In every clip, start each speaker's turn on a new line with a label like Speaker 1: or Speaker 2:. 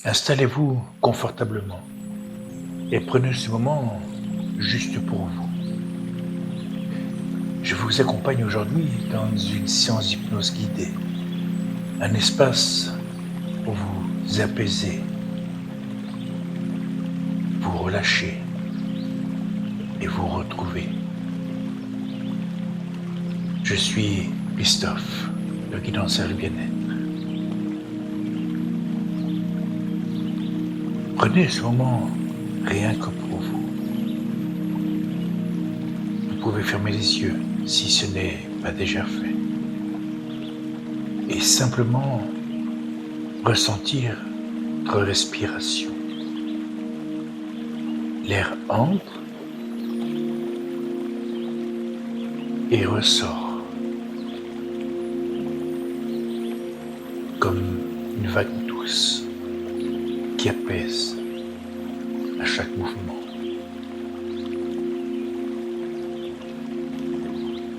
Speaker 1: Installez-vous confortablement et prenez ce moment juste pour vous. Je vous accompagne aujourd'hui dans une séance d'hypnose guidée, un espace pour vous apaiser, vous relâcher et vous retrouver. Je suis Christophe, le guide en salle bien-être. Prenez ce moment rien que pour vous. Vous pouvez fermer les yeux si ce n'est pas déjà fait et simplement ressentir votre respiration. L'air entre et ressort comme une vague douce qui apaise à chaque mouvement.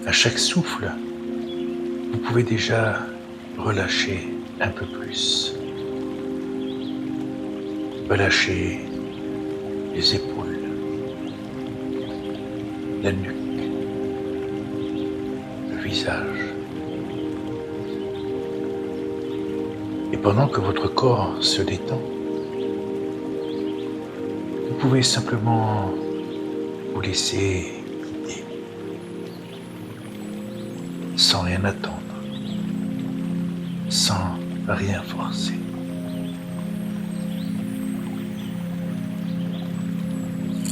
Speaker 1: À chaque souffle, vous pouvez déjà relâcher un peu plus. Relâcher les épaules, la nuque, le visage. Et pendant que votre corps se détend, vous pouvez simplement vous laisser guider, sans rien attendre, sans rien forcer.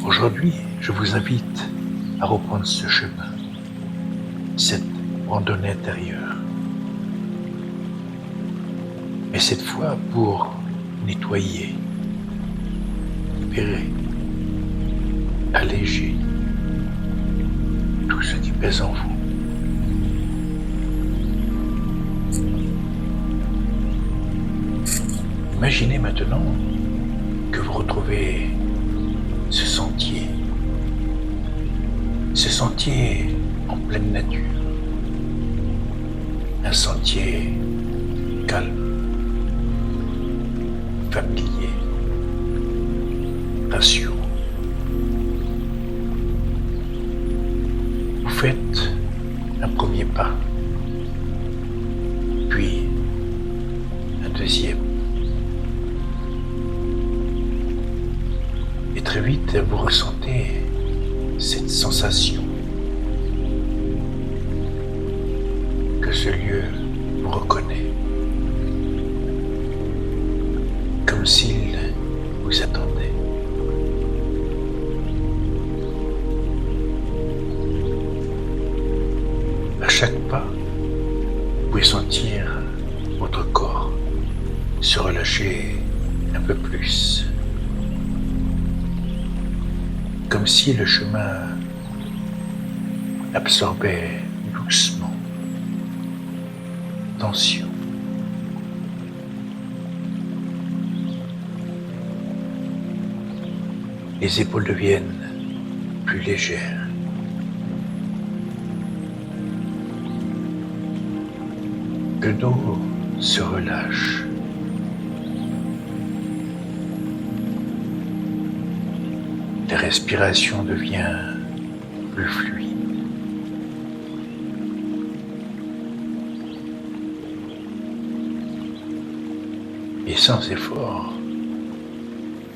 Speaker 1: Aujourd'hui, je vous invite à reprendre ce chemin, cette randonnée intérieure. Mais cette fois pour nettoyer, libérer, alléger tout ce qui pèse en vous. Imaginez maintenant que vous retrouvez ce sentier en pleine nature, un sentier calme, familier, rassurant. Vous faites un premier pas, puis un deuxième. Et très vite, vous ressentez cette sensation que ce lieu vous reconnaît, comme s'il vous attendait. À chaque pas, vous pouvez sentir votre corps se relâcher un peu plus, comme si le chemin absorbait doucement tension. Les épaules deviennent plus légères. Le dos se relâche. La respiration devient plus fluide. Et sans effort,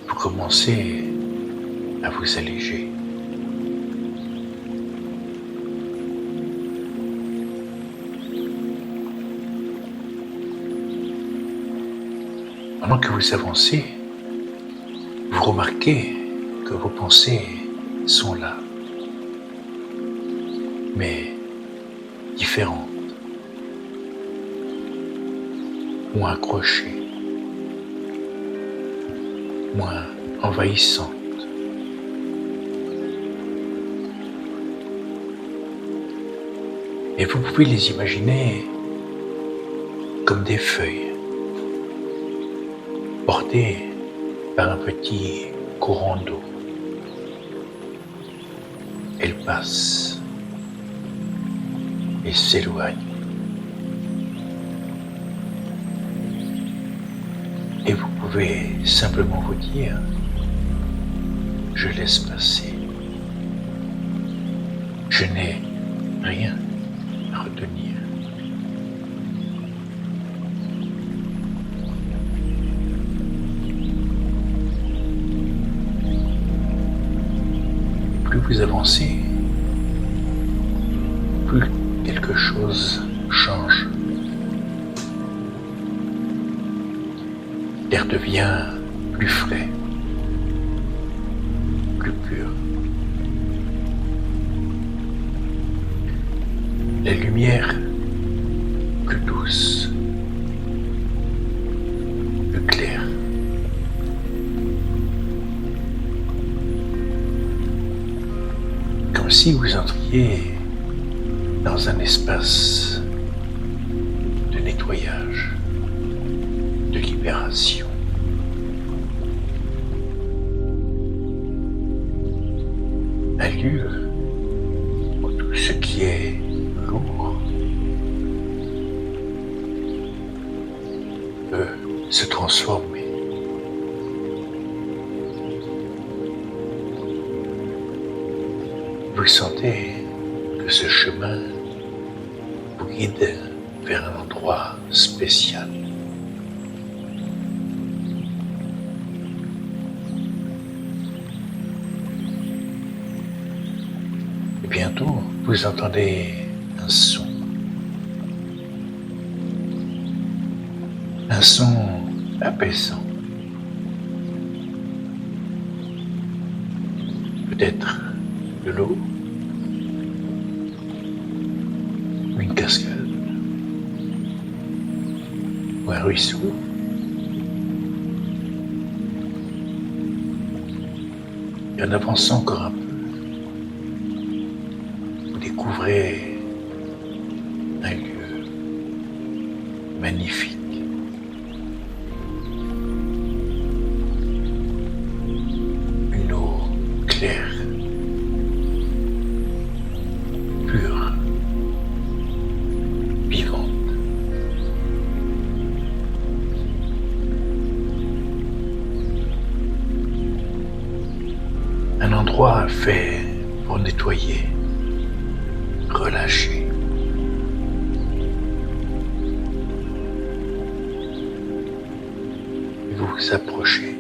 Speaker 1: vous commencez à vous alléger. Pendant que vous avancez, vous remarquez que vos pensées sont là, mais différentes, moins accrochées, moins envahissantes. Et vous pouvez les imaginer comme des feuilles portées par un petit courant d'eau. Elles passent et s'éloignent. Et vous pouvez pouvez simplement vous dire, je laisse passer. Je n'ai rien à retenir. Plus vous avancez, plus quelque chose change. L'air devient plus frais, plus pur. La lumière plus douce, plus claire. Comme si vous entriez dans un espace de nettoyage, de libération. Un lieu où tout ce qui est lourd peut se transformer. Vous sentez que ce chemin vous guide vers un endroit spécial. Et bientôt, vous entendez un son. Un son apaisant. Peut-être de l'eau, une cascade, ou un ruisseau. Et en avançant encore un peu, vous découvrez un lieu magnifique. Une eau claire, pure, vivante. Un endroit fait pour nettoyer, relâcher. Et vous vous approchez.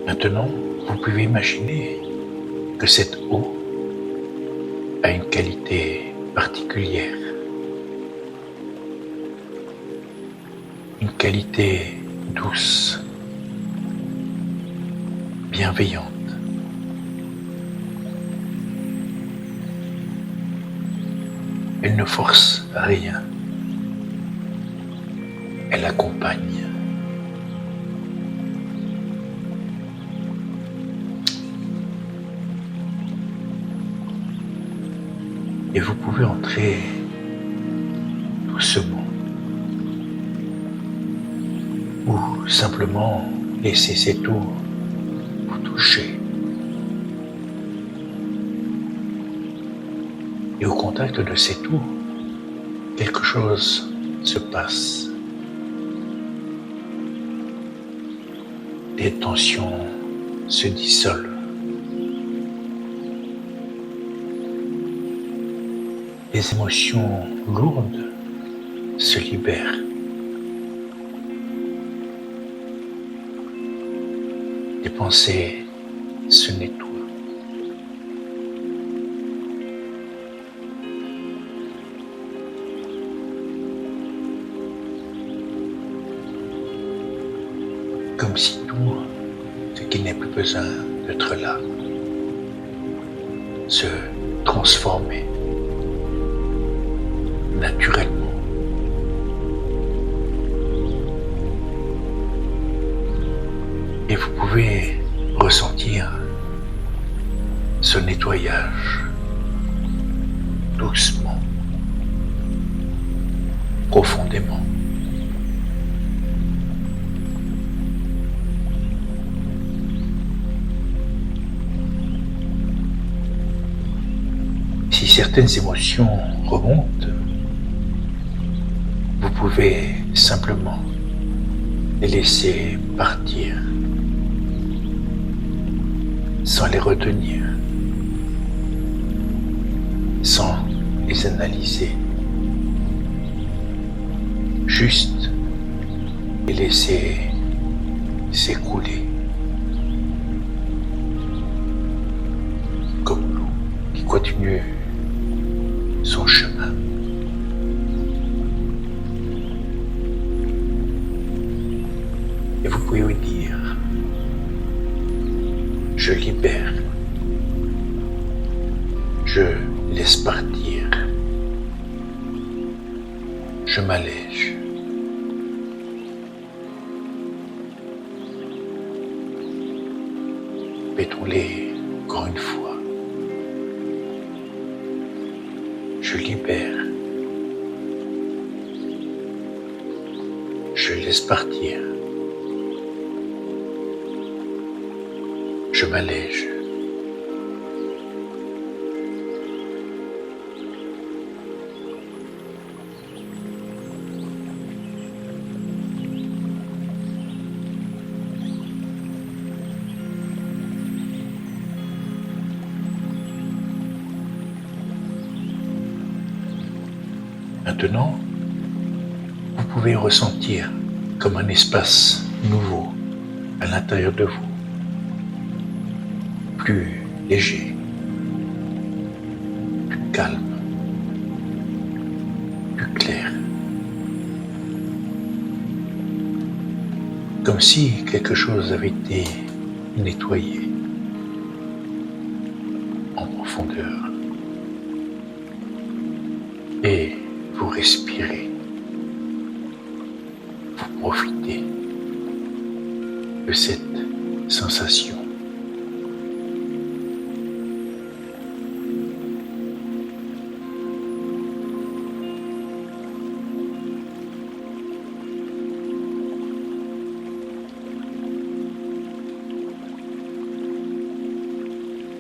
Speaker 1: Maintenant, vous pouvez imaginer que cette eau a une qualité particulière, une qualité douce, bienveillante. Elle ne force rien, elle accompagne. Et vous pouvez entrer doucement ou simplement laisser cette eau vous toucher. Et au contact de cette eau, quelque chose se passe. Les tensions se dissolvent. Les émotions lourdes se libèrent. Les pensées se nettoient. Comme si tout ce qui n'est plus besoin d'être là se transformait naturellement. Et vous pouvez ressentir ce nettoyage doucement, profondément. Si certaines émotions remontent, pouvez simplement les laisser partir sans les retenir, sans les analyser, juste les laisser s'écouler comme l'eau qui continue son chemin. Et vous pouvez lui dire, je libère, je laisse partir, je m'allège. Répétons-les encore une fois. Je libère, je laisse partir, je m'allège. Maintenant, vous pouvez ressentir comme un espace nouveau à l'intérieur de vous, plus léger, plus calme, plus clair. Comme si quelque chose avait été nettoyé en profondeur. Et vous respirez, vous profitez de cette sensation.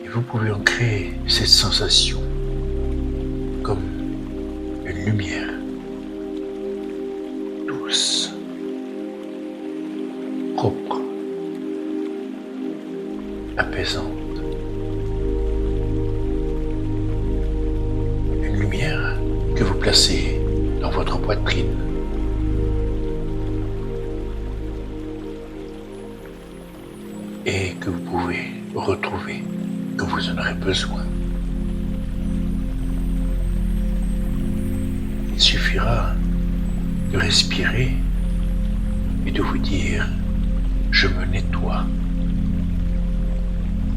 Speaker 1: Et vous pouvez en créer cette sensation comme une lumière douce, propre, apaisante. Une lumière que vous placez dans votre poitrine. Et que vous pouvez retrouver quand vous en aurez besoin. Il suffira de respirer et de vous dire, je me nettoie,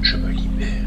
Speaker 1: je me libère.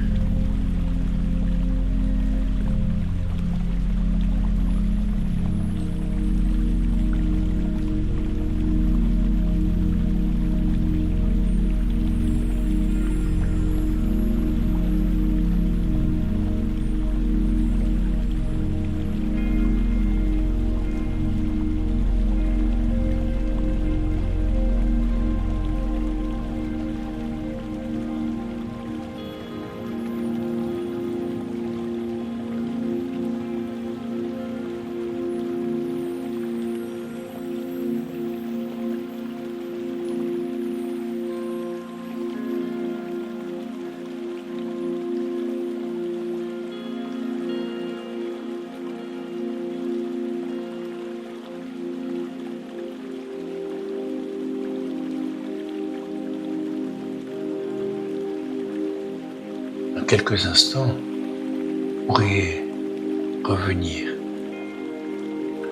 Speaker 1: Dans quelques instants, vous pourrez revenir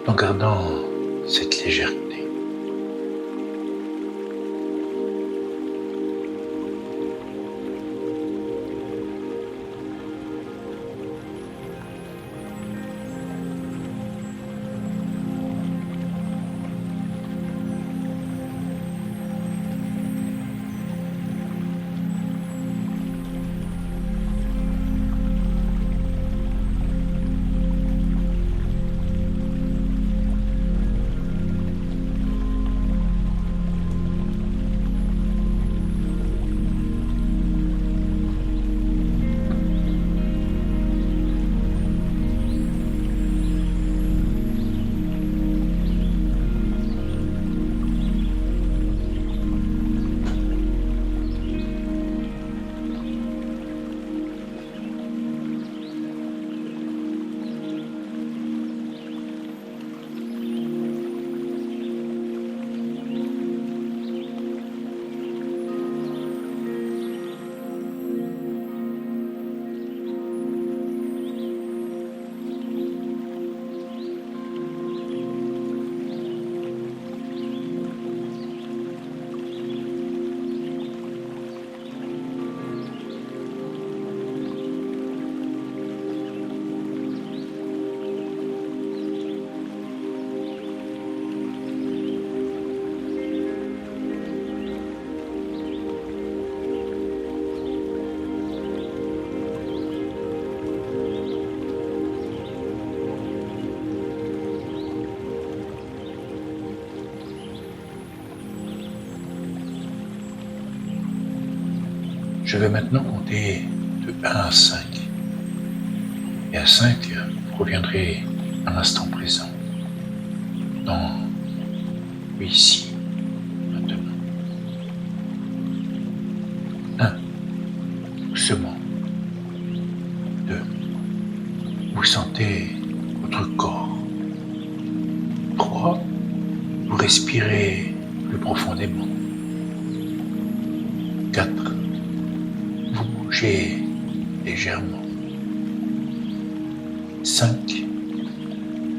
Speaker 1: tout en gardant cette légèreté. Je vais maintenant compter de 1 à 5. Et à 5, vous reviendrez à l'instant présent, dans le ici, maintenant. 1, doucement. 2, vous sentez votre corps. 3, vous respirez plus profondément. 4, vous bougez légèrement. 5,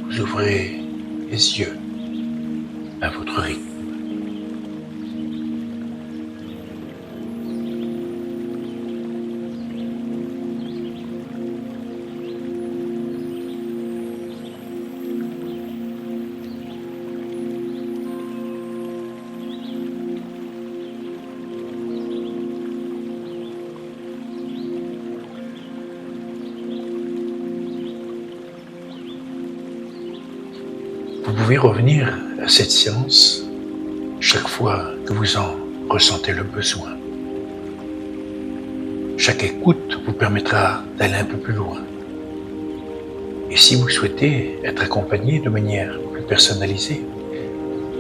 Speaker 1: vous ouvrez les yeux à votre rythme. Vous pouvez revenir à cette séance chaque fois que vous en ressentez le besoin. Chaque écoute vous permettra d'aller un peu plus loin. Et si vous souhaitez être accompagné de manière plus personnalisée,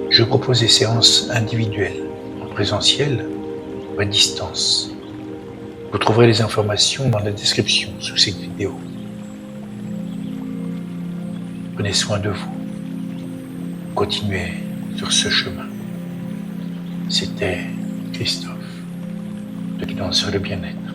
Speaker 1: je propose des séances individuelles, en présentiel ou à distance. Vous trouverez les informations dans la description sous cette vidéo. Prenez soin de vous. Continuez sur ce chemin. C'était Christophe, de Guidance sur le bien-être.